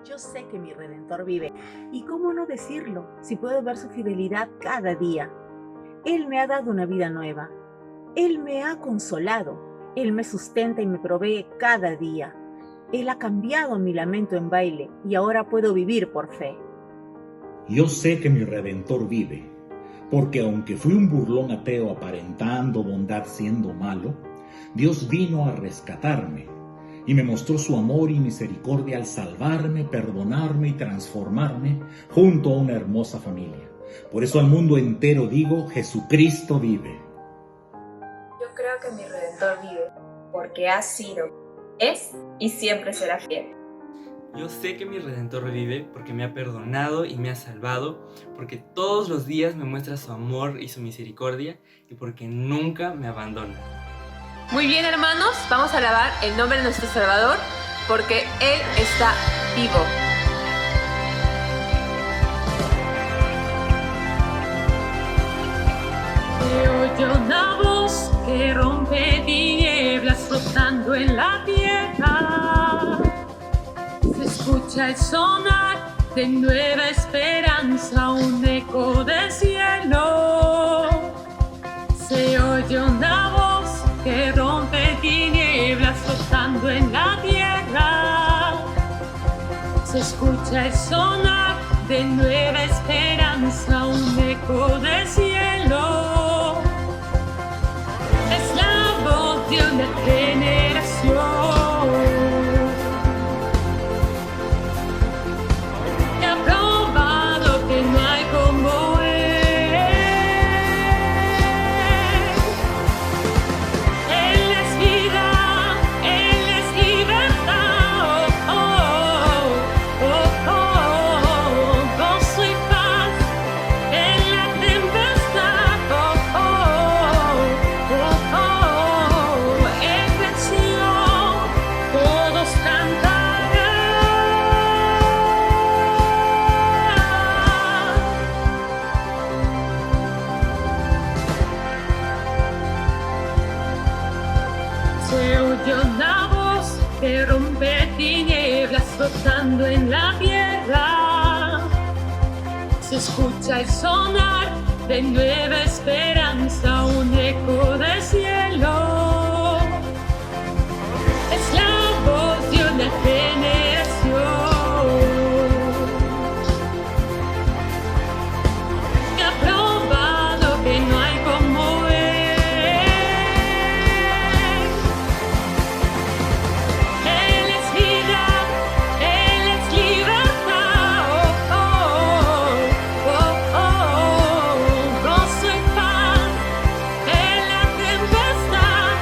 Yo sé que mi Redentor vive. ¿Y cómo no decirlo si puedo ver su fidelidad cada día? Él me ha dado una vida nueva. Él me ha consolado. Él me sustenta y me provee cada día. Él ha cambiado mi lamento en baile y ahora puedo vivir por fe. Yo sé que mi Redentor vive, porque aunque fui un burlón ateo aparentando bondad siendo malo, Dios vino a rescatarme y me mostró su amor y misericordia al salvarme, perdonarme y transformarme junto a una hermosa familia. Por eso al mundo entero digo, Jesucristo vive. Yo creo que mi Redentor vive, porque ha sido, es y siempre será fiel. Yo sé que mi Redentor vive porque me ha perdonado y me ha salvado, porque todos los días me muestra su amor y su misericordia y porque nunca me abandona. Muy bien, hermanos, vamos a alabar el nombre de nuestro Salvador porque Él está vivo. Se oye una voz que rompe tinieblas flotando en la tierra. Se escucha el sonar de nueva esperanza, un eco del cielo. Se oye una voz que rompe tinieblas flotando en la tierra. Se escucha el sonar de nueva esperanza, un eco del cielo. Es la voz de una generación que ha probado que no hay como Él. Él es vida, Él es libertad. Oh, oh, oh, oh, gozo y paz en la tempestad. Oh, oh, oh, oh, en canción todos cantarán. Se oye una voz que rompe tinieblas flotando en la tierra. Se escucha el sonar de nueva esperanza, un eco del cielo. Es la voz de una generación que ha probado que no hay como Él. Él es vida, Él es libertad. Oh, oh, oh, oh, gozo y paz en la tempestad.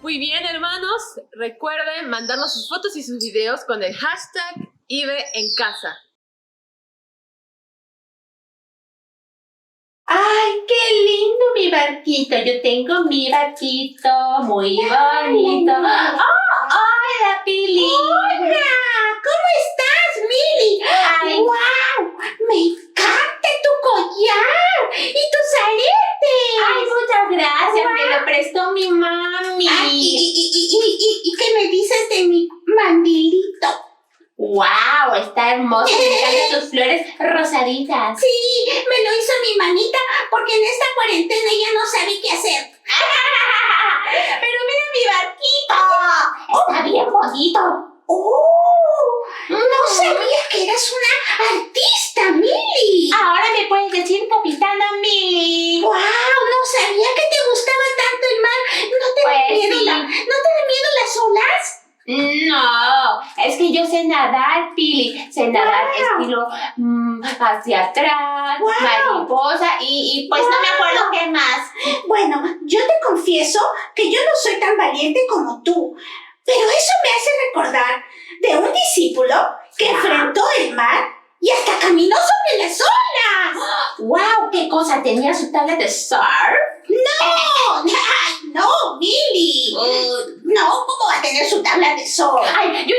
Muy bien, hermanos. Recuerden mandarnos sus fotos y sus videos con el hashtag #IbeEnCasa. ¡Ay, qué lindo mi barquito! Yo tengo mi barquito muy bonito. ¡Oh, hola, Pili! ¡Hola! ¿Cómo estás, Mili? ¡Ay, wow! ¡Me encanta tu collar! ¡Y tus aretes! ¡Ay, muchas gracias! Wow. Me lo prestó mi mami. ¿Y qué me dices de mi mandilito? ¡Wow! Está hermoso. Me encantan tus flores rosaditas. Sí, me lo hizo mi manita porque en esta cuarentena ella no sabe qué hacer. ¡Pero mira mi barquito! ¡Está bien bonito! No sabía que eras una artista, Mili. Ahora me puedes decir Capitana Mili. ¡Wow! No sabía que te gustaba tanto el mar. ¿No te da miedo las olas? No, es que yo sé nadar, Pili. Sé nadar estilo hacia atrás, mariposa y pues no me acuerdo qué más. Bueno, yo te confieso que yo no soy tan valiente como tú, pero eso me hace recordar de un discípulo que enfrentó el mar y hasta caminó sobre las olas. ¡Wow! ¿Qué cosa? ¿Tenía su tabla de surf? ¡No! ¡Ay, no, Mili! No, ¿cómo va a tener su tabla de surf? Ay, yo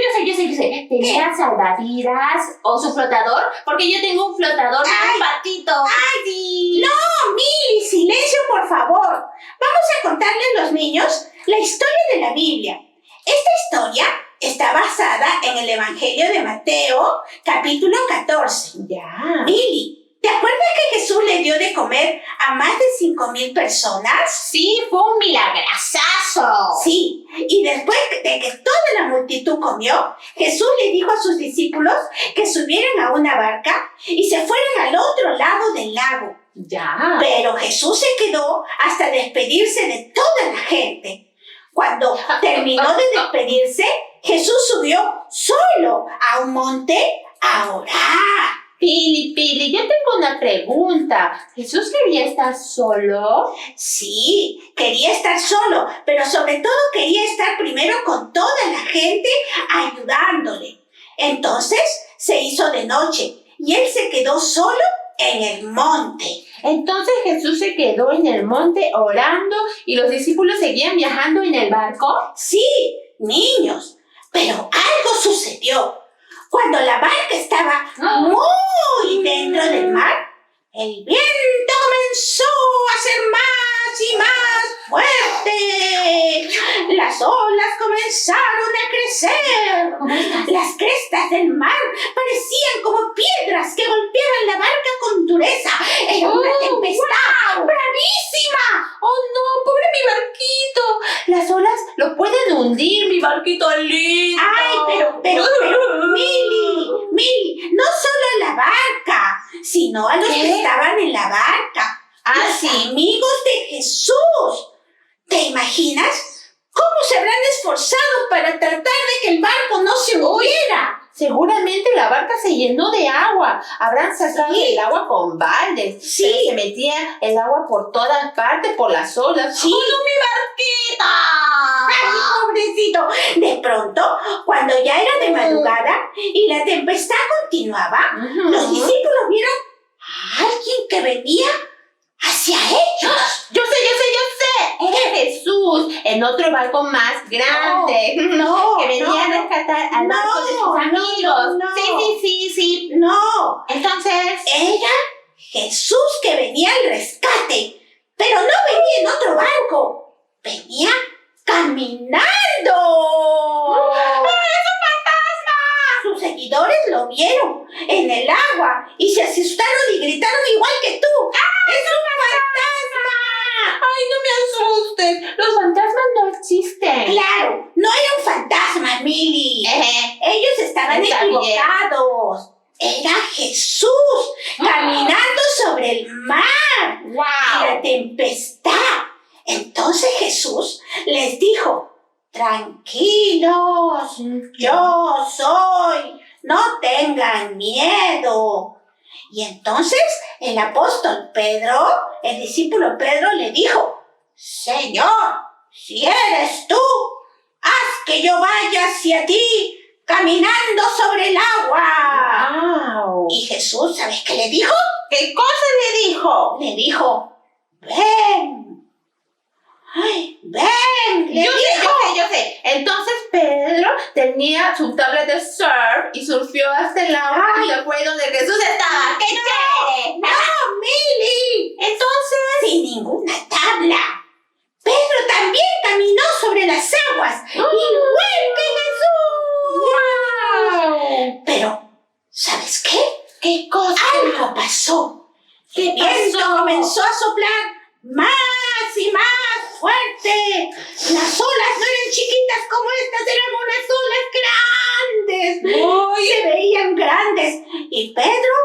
sé. ¿Tenía salvavidas o su flotador? Porque yo tengo un flotador de un patito. ¡Ay, sí! No, Mili, silencio, por favor. Vamos a contarle a los niños la historia de la Biblia. Esta historia está basada en el Evangelio de Mateo, capítulo 14. Ya. Mili, ¿te acuerdas que Jesús le dio de comer a más de 5,000 personas? Sí, fue un milagrazazo. Sí, y después de que toda la multitud comió, Jesús le dijo a sus discípulos que subieran a una barca y se fueran al otro lado del lago. Ya. Pero Jesús se quedó hasta despedirse de toda la gente. Cuando terminó de despedirse, Jesús subió solo a un monte a orar. Pili, yo tengo una pregunta. ¿Jesús quería estar solo? Sí, quería estar solo, pero sobre todo quería estar primero con toda la gente ayudándole. Entonces se hizo de noche y él se quedó solo en el monte. Entonces Jesús se quedó en el monte orando y los discípulos seguían viajando en el barco. Sí, niños, pero algo sucedió. Cuando la barca estaba muy dentro del mar, el viento comenzó a ser más y más fuerte. Las olas comenzaron a crecer. Las crestas del mar parecían como piedras que golpeaban la barca con dureza. Era una tempestad bravísima. ¡Oh, no! ¡Pobre mi barquito! Las olas lo pueden hundir, mi barquito lindo. ¡Ay, pero, Mili, no solo a la barca, sino a los que estaban en la barca. Los amigos de Jesús. ¿Te imaginas cómo se habrán esforzado para tratar de que el barco no se hundiera? Seguramente la barca se llenó de agua. Habrán sacado el agua con baldes. Sí. Pero se metía el agua por todas partes, por las olas. Sí. ¡Oh, no, mi barquita! ¡Ay, pobrecito! De pronto, cuando ya era de madrugada y la tempestad continuaba, los discípulos vieron a alguien que venía hacia ellos. Yo sé. Era Jesús en otro barco más grande. Que venía a rescatar al barco de sus amigos. Sí. No. Entonces, era Jesús que venía al rescate. Pero no venía en otro barco. Venía caminando. ¡Es un fantasma! Sus seguidores lo vieron en el agua y se asustaron y gritaron igual que tú. ¡Es un fantasma! ¡Ay, no me asustes! Los fantasmas no existen. Claro, no era un fantasma, Mili. Ellos estaban equivocados. Era Jesús caminando sobre el mar. ¡Wow! Y la tempestad. Entonces Jesús les dijo: tranquilos, yo soy, no tengan miedo. Y entonces el apóstol Pedro, el discípulo Pedro, le dijo: Señor, si eres tú, haz que yo vaya hacia ti caminando sobre el agua. Wow. Y Jesús, ¿sabes qué le dijo? ¿Qué cosa le dijo? Le dijo, ven. Ay, ven, le Yo dijo. sé. Entonces Pedro tenía su tabla de surf y surfeó hasta el agua y se fue donde Jesús estaba. ¡Qué chévere! No, Mili. Entonces, Sin ninguna tabla. Pedro también caminó sobre las aguas, igual que Jesús. ¡wow! Pero, ¿sabes qué? ¿Qué cosa? Algo pasó. El viento comenzó a soplar más y más fuerte. Las olas no eran chiquitas como estas, eran unas olas grandes. Se veían grandes. Y Pedro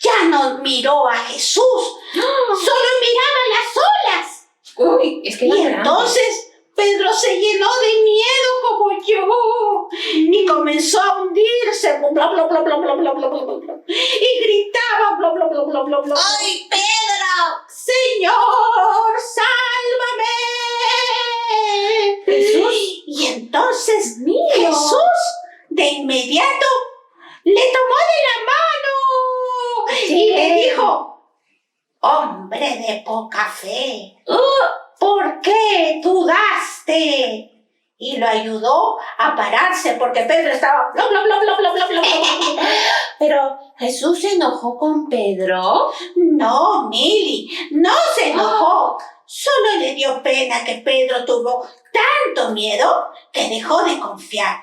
ya no miró a Jesús, solo miraba las olas. Uy, es que Y era grande. entonces Pedro se llenó de miedo como yo y comenzó a hundirse, bla, bla, bla, bla, bla, bla, bla, bla, bla, y gritaba, bla, bla, bla, bla, bla, bla. ¡Ay, Pedro! ¡Señor, sálvame! Jesús. Y entonces Mío. Jesús de inmediato le tomó de la mano y le dijo, hombre de poca fe, ¿por qué dudaste? Y lo ayudó a pararse porque Pedro estaba bla, bla, bla, bla, bla, bla, bla, bla. Pero Jesús se enojó con Pedro. No, Mili, no se enojó. Solo le dio pena que Pedro tuvo tanto miedo que dejó de confiar.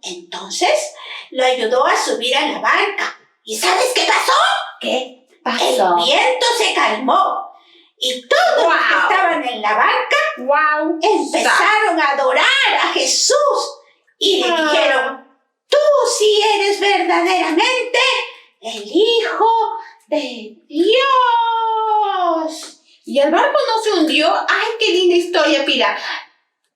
Entonces lo ayudó a subir a la barca. ¿Y sabes qué pasó? ¿Qué El pasó? viento se calmó y todos los que estaban en la barca ¡Wow! empezaron a adorar a Jesús y le dijeron, tú sí eres verdaderamente el Hijo de Dios. ¿Y el barco no se hundió? ¡Ay, qué linda historia, Pila!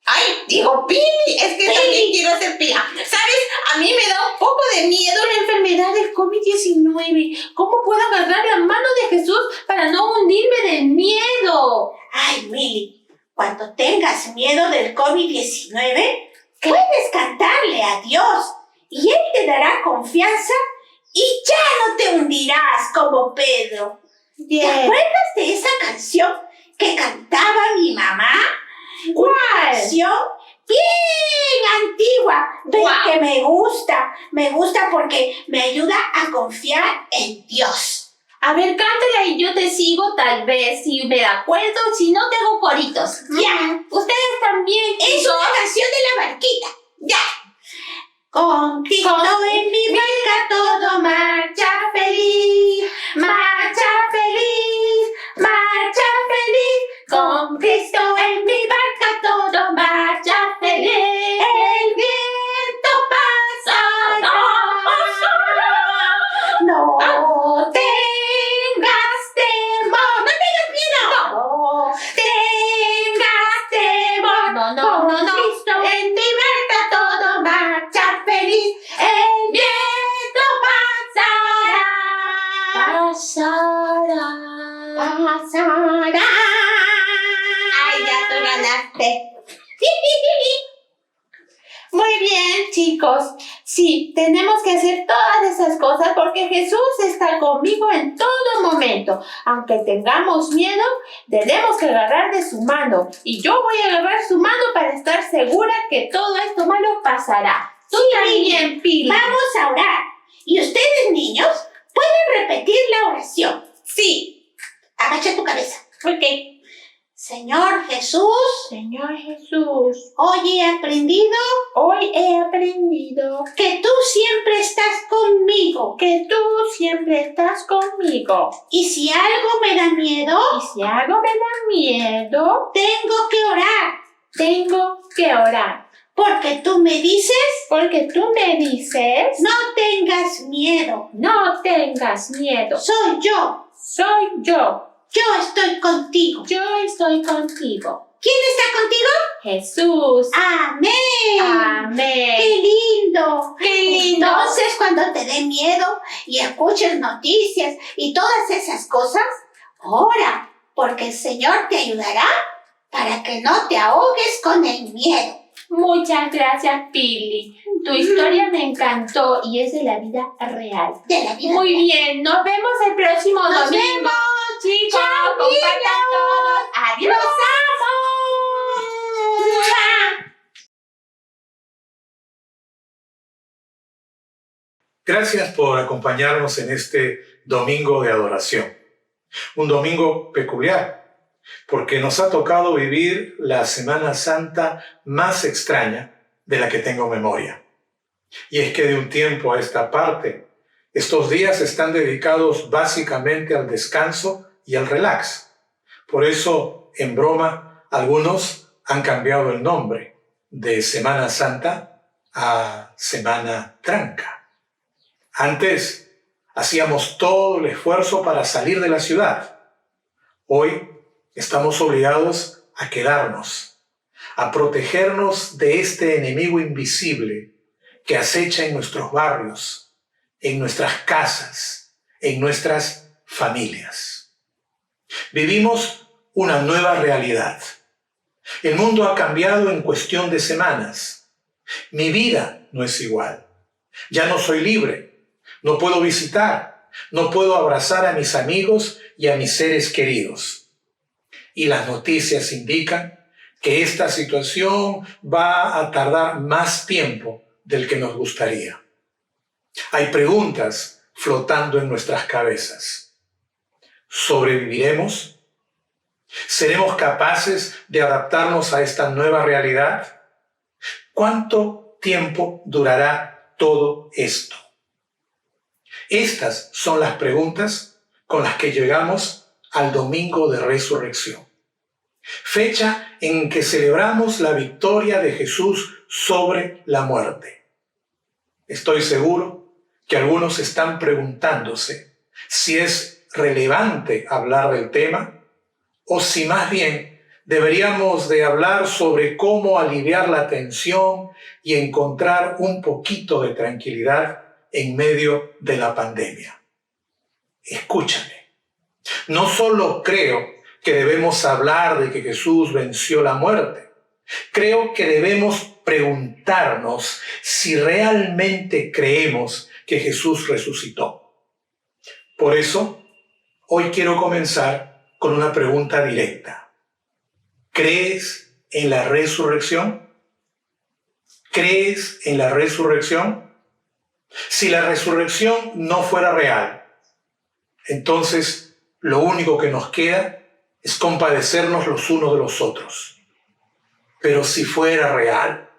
¡Ay, digo, Pili! Es que también quiero ser Pila. ¿Sabes? A mí me da un poco de miedo la enfermedad del COVID-19. ¿Cómo puedo agarrar la mano de Jesús para no hundirme del miedo? Ay, Mili, cuando tengas miedo del COVID-19, puedes cantarle a Dios y Él te dará confianza y ya no te hundirás como Pedro. ¿Te acuerdas de esa canción que cantaba mi mamá? ¿Cuál? Una canción bien antigua, pero que me gusta porque me ayuda a confiar en Dios. A ver, cántala y yo te sigo tal vez, si me da acuerdo, si no tengo coritos. Ya. Ustedes también, Es chicos. una canción de la barquita. Ya. Con Cristo en mi barca todo marcha feliz, marcha feliz, marcha feliz. Con Cristo en mi barca todo marcha feliz. El viento pasará. No tengas temor, no tengas miedo. No tengas temor. No. Con Cristo en mi barca todo marcha feliz. El viento pasará. Pasará. Ay, ya tú ganaste. Muy bien, chicos. Sí, tenemos que hacer todas esas cosas porque Jesús está conmigo en todo momento. Aunque tengamos miedo, tenemos que agarrar de su mano. Y yo voy a agarrar su mano para estar segura que todo esto malo pasará. Tú también, Pili. Vamos a orar. Y ustedes, niños, pueden repetir la oración. Sí. Agacha tu cabeza. Ok. Señor Jesús, Señor Jesús, hoy he aprendido hoy he aprendido que tú siempre estás conmigo. que tú siempre estás conmigo. Y si algo me da miedo, Y si algo me da miedo, tengo que orar. tengo que orar. Porque tú me dices, Porque tú me dices, no tengas miedo. no tengas miedo. Soy yo. Soy yo. Yo estoy contigo. Yo estoy contigo. ¿Quién está contigo? Jesús. Amén. Amén. ¡Qué lindo! ¡Qué lindo! Entonces, cuando te dé miedo y escuches noticias y todas esas cosas, ora, porque el Señor te ayudará para para que no te ahogues con el miedo. Muchas gracias, Pili. Tu historia me encantó y es de la vida real. De la vida Muy real. bien, nos vemos el próximo Nos domingo. vemos. Chicos, Chao, compartan todos. ¡Adiós! ¡Los amo! Gracias por acompañarnos en este domingo de adoración. Un domingo peculiar, porque nos ha tocado vivir la Semana Santa más extraña de la que tengo memoria. Y es que de un tiempo a esta parte, estos días están dedicados básicamente al descanso y al relax. Por eso, en broma, algunos han cambiado el nombre de Semana Santa a Semana Tranca. Antes hacíamos todo el esfuerzo para salir de la ciudad. Hoy estamos obligados a quedarnos, a protegernos de este enemigo invisible que acecha en nuestros barrios, en nuestras casas, en nuestras familias. Vivimos una nueva realidad. El mundo ha cambiado en cuestión de semanas. Mi vida no es igual. Ya no soy libre. No puedo visitar, no puedo abrazar a mis amigos y a mis seres queridos. Y las noticias indican que esta situación va a tardar más tiempo del que nos gustaría. Hay preguntas flotando en nuestras cabezas. ¿Sobreviviremos? ¿Seremos capaces de adaptarnos a esta nueva realidad? ¿Cuánto tiempo durará todo esto? Estas son las preguntas con las que llegamos al Domingo de Resurrección, fecha en que celebramos la victoria de Jesús sobre la muerte. Estoy seguro que algunos están preguntándose si es relevante hablar del tema o si más bien deberíamos de hablar sobre cómo aliviar la tensión y encontrar un poquito de tranquilidad en medio de la pandemia. Escúchame, no solo creo que debemos hablar de que Jesús venció la muerte, creo que debemos preguntarnos si realmente creemos que Jesús resucitó. Por eso, hoy quiero comenzar con una pregunta directa. ¿Crees en la resurrección? ¿Crees en la resurrección? Si la resurrección no fuera real, entonces lo único que nos queda es compadecernos los unos de los otros. Pero si fuera real,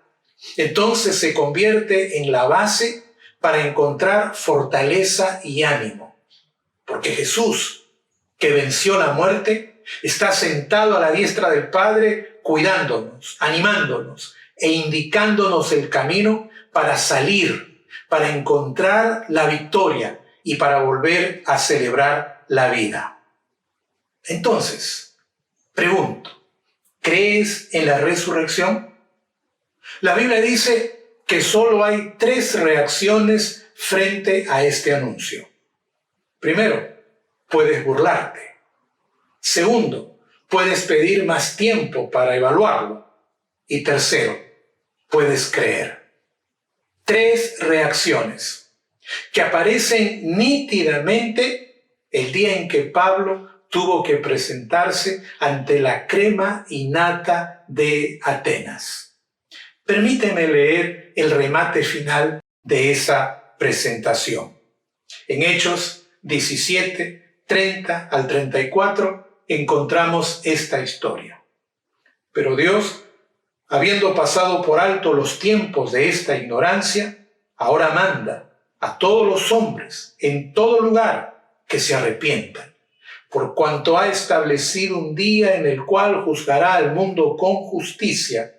entonces se convierte en la base para encontrar fortaleza y ánimo. Porque Jesús, que venció la muerte, está sentado a la diestra del Padre, cuidándonos, animándonos e indicándonos el camino para salir, para encontrar la victoria y para volver a celebrar la vida. Entonces, pregunto, ¿crees en la resurrección? La Biblia dice que solo hay 3 reacciones frente a este anuncio. Primero, puedes burlarte. Segundo, puedes pedir más tiempo para evaluarlo. Y tercero, puedes creer. 3 reacciones que aparecen nítidamente el día en que Pablo tuvo que presentarse ante la crema innata de Atenas. Permíteme leer el remate final de esa presentación. En Hechos 17, 30 al 34 encontramos esta historia. Pero Dios, habiendo pasado por alto los tiempos de esta ignorancia, ahora manda a todos los hombres en todo lugar que se arrepientan, por cuanto ha establecido un día en el cual juzgará al mundo con justicia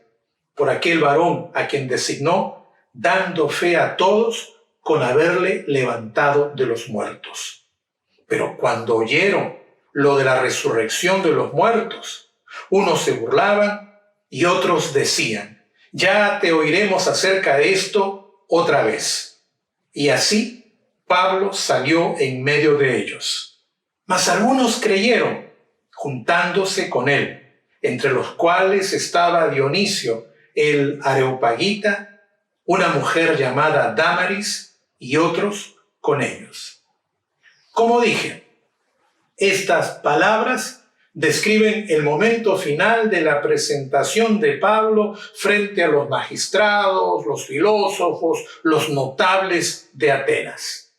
por aquel varón a quien designó, dando fe a todos con haberle levantado de los muertos. Pero cuando oyeron lo de la resurrección de los muertos, unos se burlaban y otros decían: ya te oiremos acerca de esto otra vez. Y así Pablo salió en medio de ellos. Mas algunos creyeron, juntándose con él, entre los cuales estaba Dionisio el Areopagita, una mujer llamada Dámaris y otros con ellos. Como dije, estas palabras describen el momento final de la presentación de Pablo frente a los magistrados, los filósofos, los notables de Atenas.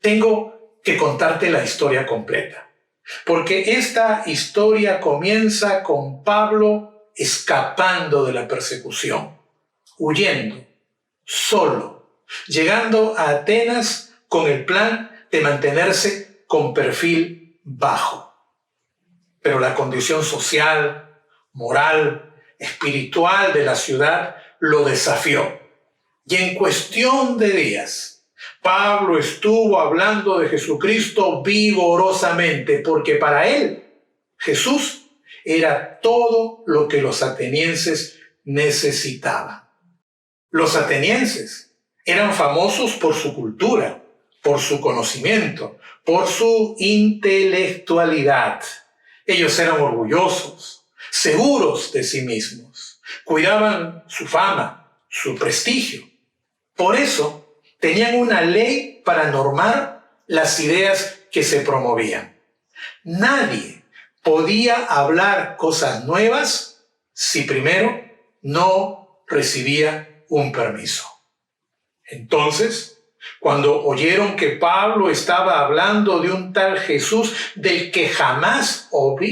Tengo que contarte la historia completa, porque esta historia comienza con Pablo escapando de la persecución, huyendo, solo, llegando a Atenas con el plan de mantenerse con perfil bajo. Pero la condición social, moral, espiritual de la ciudad lo desafió. Y en cuestión de días, Pablo estuvo hablando de Jesucristo vigorosamente, porque para él Jesús era todo lo que los atenienses necesitaban. Los atenienses eran famosos por su cultura, por su conocimiento, por su intelectualidad. Ellos eran orgullosos, seguros de sí mismos, cuidaban su fama, su prestigio. Por eso tenían una ley para normar las ideas que se promovían. Nadie podía hablar cosas nuevas si primero no recibía un permiso. Entonces, cuando oyeron que Pablo estaba hablando de un tal Jesús del que jamás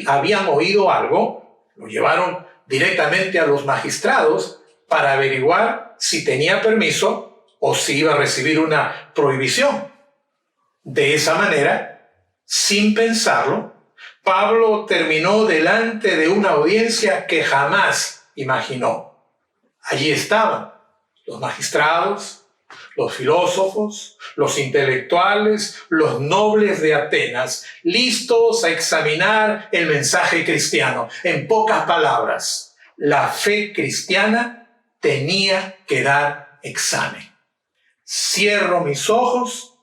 habían oído algo, lo llevaron directamente a los magistrados para averiguar si tenía permiso o si iba a recibir una prohibición. De esa manera, sin pensarlo, Pablo terminó delante de una audiencia que jamás imaginó. Allí estaban los magistrados, los filósofos, los intelectuales, los nobles de Atenas, listos a examinar el mensaje cristiano. En pocas palabras, la fe cristiana tenía que dar examen. Cierro mis ojos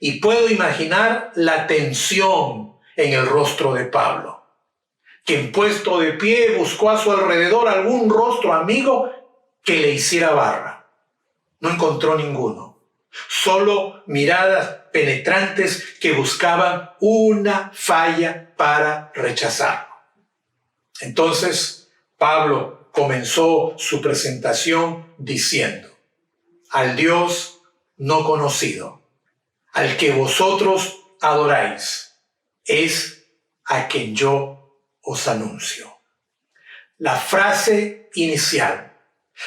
y puedo imaginar la tensión en el rostro de Pablo, quien puesto de pie buscó a su alrededor algún rostro amigo que le hiciera barra. No encontró ninguno, solo miradas penetrantes que buscaban una falla para rechazarlo. Entonces Pablo comenzó su presentación diciendo: al Dios no conocido, al que vosotros adoráis, es a quien yo os anuncio. La frase inicial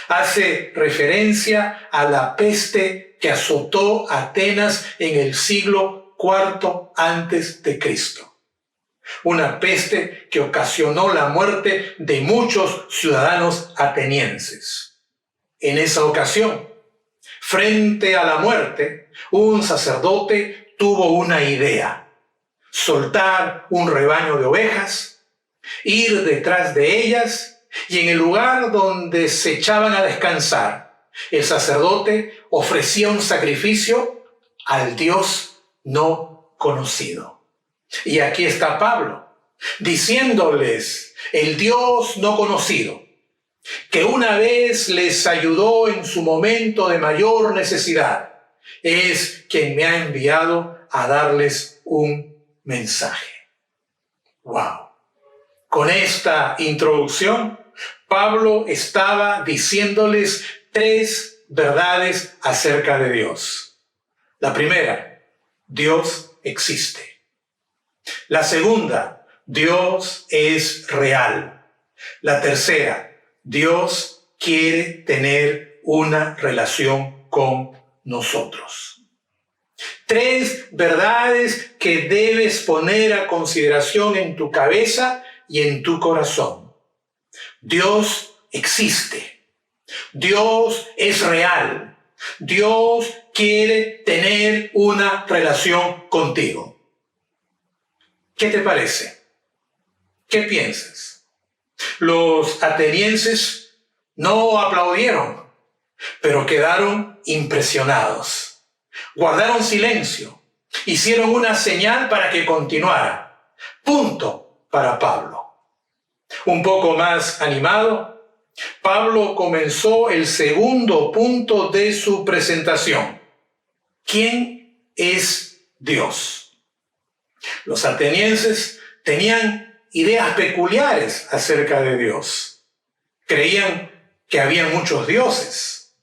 hace referencia a la peste que azotó Atenas en el siglo IV antes de Cristo. Una peste que ocasionó la muerte de muchos ciudadanos atenienses. En esa ocasión, frente a la muerte, un sacerdote tuvo una idea: soltar un rebaño de ovejas, ir detrás de ellas, y en el lugar donde se echaban a descansar, el sacerdote ofrecía un sacrificio al Dios no conocido. Y aquí está Pablo, diciéndoles: el Dios no conocido, que una vez les ayudó en su momento de mayor necesidad, es quien me ha enviado a darles un mensaje. ¡Wow! Con esta introducción, Pablo estaba diciéndoles 3 verdades acerca de Dios. La primera: Dios existe. La segunda: Dios es real. La tercera: Dios quiere tener una relación con nosotros. 3 verdades que debes poner a consideración en tu cabeza y en tu corazón. Dios existe. Dios es real. Dios quiere tener una relación contigo. ¿Qué te parece? ¿Qué piensas? Los atenienses no aplaudieron, pero quedaron impresionados. Guardaron silencio. Hicieron una señal para que continuara. Punto para Pablo. Un poco más animado, Pablo comenzó el segundo punto de su presentación. ¿Quién es Dios? Los atenienses tenían ideas peculiares acerca de Dios. Creían que había muchos dioses.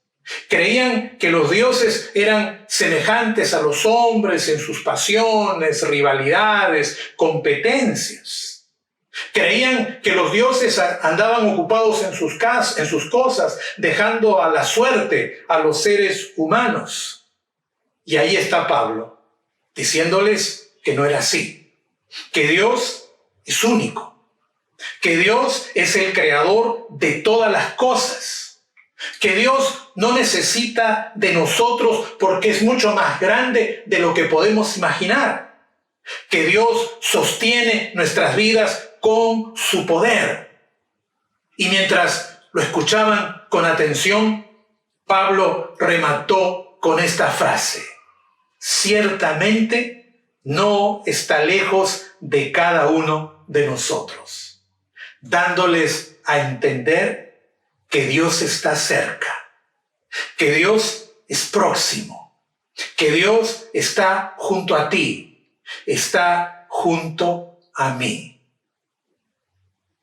Creían que los dioses eran semejantes a los hombres en sus pasiones, rivalidades, competencias. Creían que los dioses andaban ocupados en sus cosas, dejando a la suerte a los seres humanos. Y ahí está Pablo, diciéndoles que no era así, que Dios es único, que Dios es el creador de todas las cosas, que Dios no necesita de nosotros porque es mucho más grande de lo que podemos imaginar, que Dios sostiene nuestras vidas con su poder. Y mientras lo escuchaban con atención, Pablo remató con esta frase: ciertamente no está lejos de cada uno de nosotros, dándoles a entender que Dios está cerca, que Dios es próximo, que Dios está junto a ti, está junto a mí.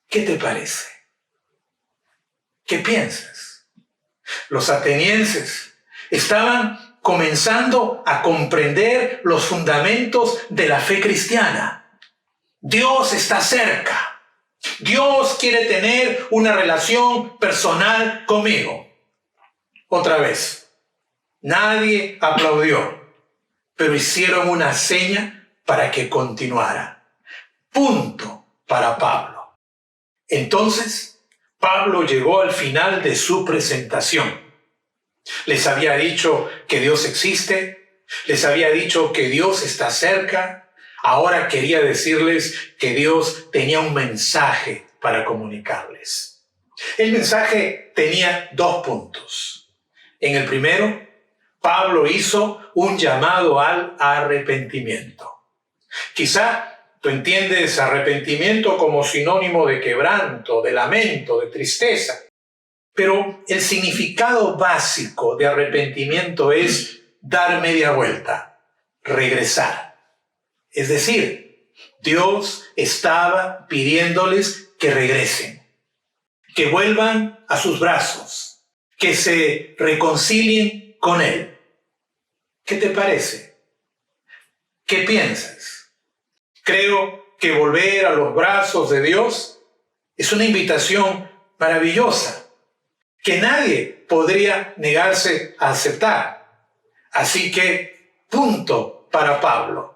¿Qué te parece? ¿Qué piensas? Los atenienses estaban comenzando a comprender los fundamentos de la fe cristiana. Dios está cerca. Dios quiere tener una relación personal conmigo. Otra vez, nadie aplaudió, pero hicieron una seña para que continuara. Punto para Pablo. Entonces, Pablo llegó al final de su presentación. Les había dicho que Dios existe, les había dicho que Dios está cerca. Ahora quería decirles que Dios tenía un mensaje para comunicarles. El mensaje tenía 2 puntos. En el primero, Pablo hizo un llamado al arrepentimiento. Quizá tú entiendes arrepentimiento como sinónimo de quebranto, de lamento, de tristeza. Pero el significado básico de arrepentimiento es dar media vuelta, regresar. Es decir, Dios estaba pidiéndoles que regresen, que vuelvan a sus brazos, que se reconcilien con Él. ¿Qué te parece? ¿Qué piensas? Creo que volver a los brazos de Dios es una invitación maravillosa que nadie podría negarse a aceptar. Así que, punto para Pablo.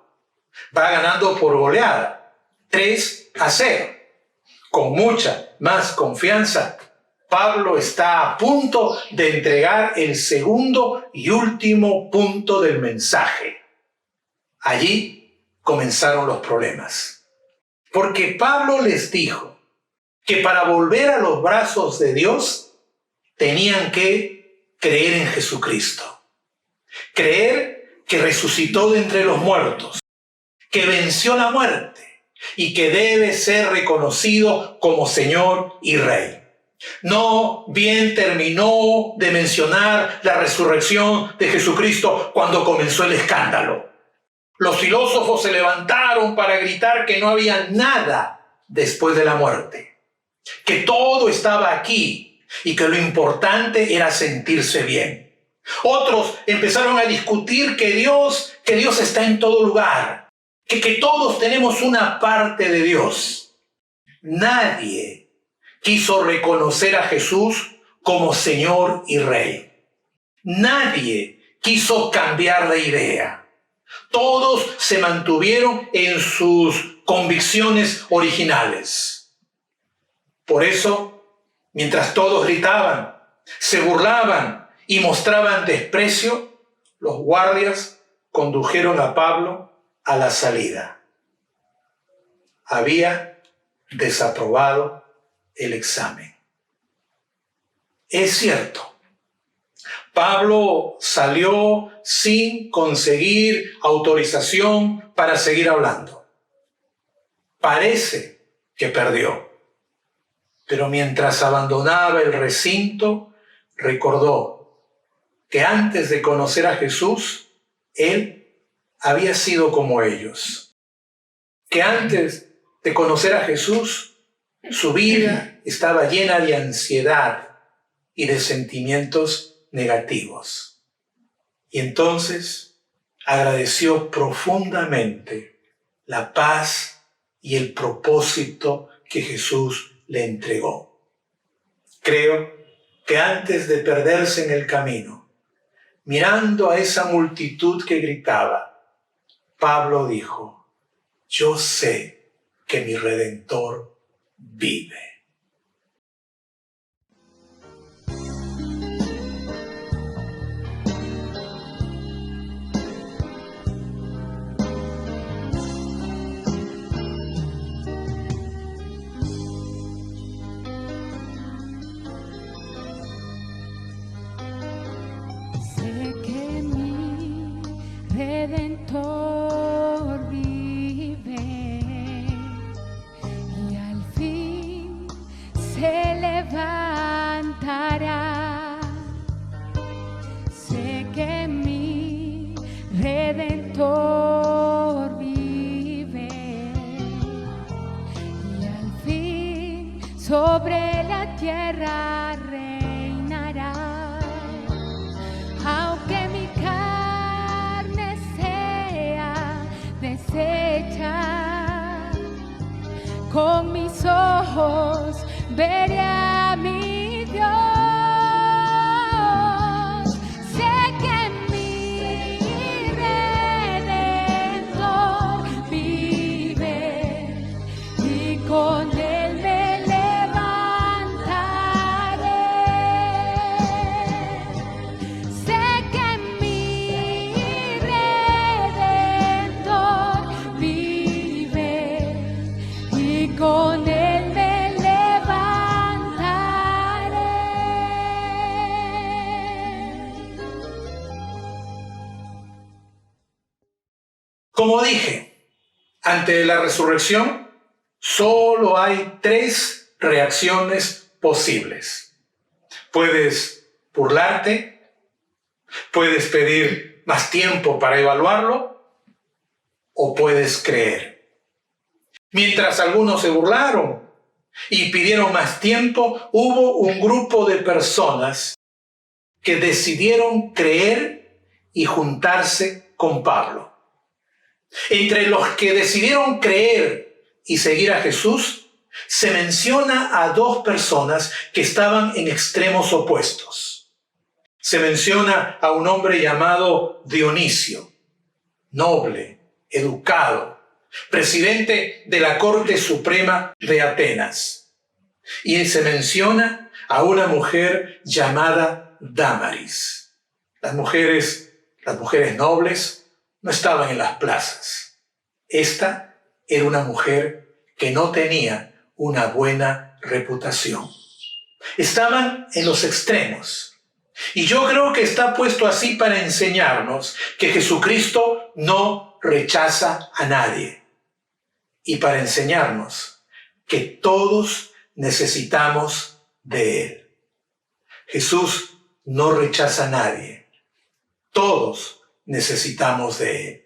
Va ganando por goleada, 3-0. Con mucha más confianza, Pablo está a punto de entregar el segundo y último punto del mensaje. Allí comenzaron los problemas. Porque Pablo les dijo que para volver a los brazos de Dios tenían que creer en Jesucristo. Creer que resucitó de entre los muertos, que venció la muerte y que debe ser reconocido como Señor y Rey. No bien terminó de mencionar la resurrección de Jesucristo cuando comenzó el escándalo. Los filósofos se levantaron para gritar que no había nada después de la muerte, que todo estaba aquí y que lo importante era sentirse bien. Otros empezaron a discutir que Dios está en todo lugar, que todos tenemos una parte de Dios. Nadie quiso reconocer a Jesús como Señor y Rey. Nadie quiso cambiar de idea. Todos se mantuvieron en sus convicciones originales. Por eso, mientras todos gritaban, se burlaban y mostraban desprecio, los guardias condujeron a Pablo a la salida. Había desaprobado el examen. Es cierto, Pablo salió sin conseguir autorización para seguir hablando. Parece que perdió. pero mientras abandonaba el recinto, recordó que antes de conocer a Jesús, él había sido como ellos. Que antes de conocer a Jesús, su vida estaba llena de ansiedad y de sentimientos negativos. Y entonces agradeció profundamente la paz y el propósito que Jesús le entregó. Creo que antes de perderse en el camino, mirando a esa multitud que gritaba, Pablo dijo: yo sé que mi Redentor vive. Sé que mi Redentor vive y al fin se levantará. Sé que mi Redentor vive y al fin sobre la tierra reinará. Aunque mi carne sea deshecha, con mis ojos veré a mi Dios. Sé que mi Redentor vive y con él me levantaré. Sé que mi Redentor vive y con él me levantaré. Como dije, ante la resurrección solo hay 3 reacciones posibles. Puedes burlarte, puedes pedir más tiempo para evaluarlo o puedes creer. Mientras algunos se burlaron y pidieron más tiempo, hubo un grupo de personas que decidieron creer y juntarse con Pablo. Entre los que decidieron creer y seguir a Jesús, se menciona a 2 personas que estaban en extremos opuestos. Se menciona a un hombre llamado Dionisio, noble, educado, presidente de la Corte Suprema de Atenas. Y se menciona a una mujer llamada Dámaris. Las mujeres nobles no estaban en las plazas. Esta era una mujer que no tenía una buena reputación. Estaban en los extremos. Y yo creo que está puesto así para enseñarnos que Jesucristo no rechaza a nadie. Y para enseñarnos que todos necesitamos de Él. Jesús no rechaza a nadie. Todos necesitamos de Él.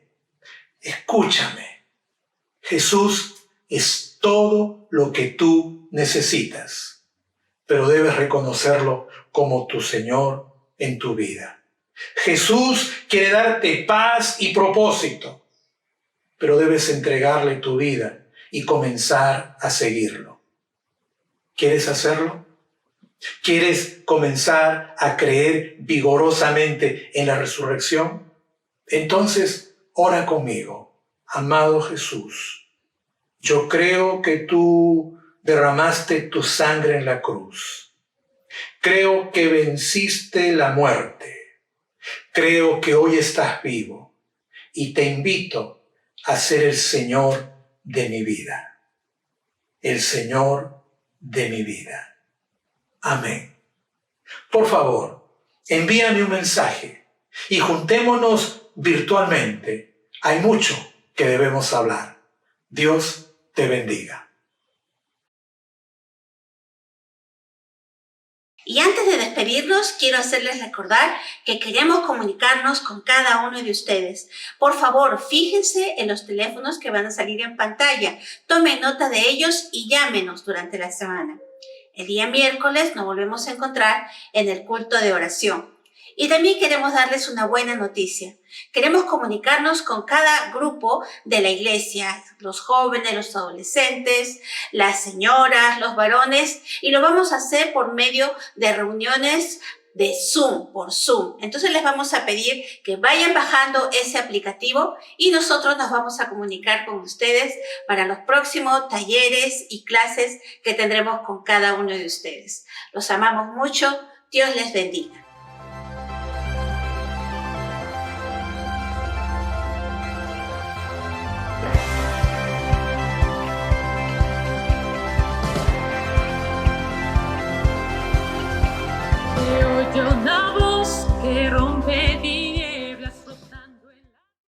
Escúchame. Jesús es todo lo que tú necesitas, pero debes reconocerlo como tu Señor en tu vida. Jesús quiere darte paz y propósito, pero debes entregarle tu vida y comenzar a seguirlo. ¿Quieres hacerlo? ¿Quieres comenzar a creer vigorosamente en la resurrección? Entonces, ora conmigo. Amado Jesús, yo creo que tú derramaste tu sangre en la cruz. Creo que venciste la muerte. Creo que hoy estás vivo y te invito a ser el Señor de mi vida. El Señor de mi vida. Amén. Por favor, envíame un mensaje y juntémonos virtualmente. Hay mucho que debemos hablar. Dios te bendiga. Y antes de despedirnos, quiero hacerles recordar que queremos comunicarnos con cada uno de ustedes. Por favor, fíjense en los teléfonos que van a salir en pantalla. Tomen nota de ellos y llámenos durante la semana. El día miércoles nos volvemos a encontrar en el culto de oración. Y también queremos darles una buena noticia. Queremos comunicarnos con cada grupo de la iglesia, los jóvenes, los adolescentes, las señoras, los varones, y lo vamos a hacer por medio de reuniones de Zoom, por Zoom. Entonces les vamos a pedir que vayan bajando ese aplicativo y nosotros nos vamos a comunicar con ustedes para los próximos talleres y clases que tendremos con cada uno de ustedes. Los amamos mucho. Dios les bendiga. Se oye una voz que rompe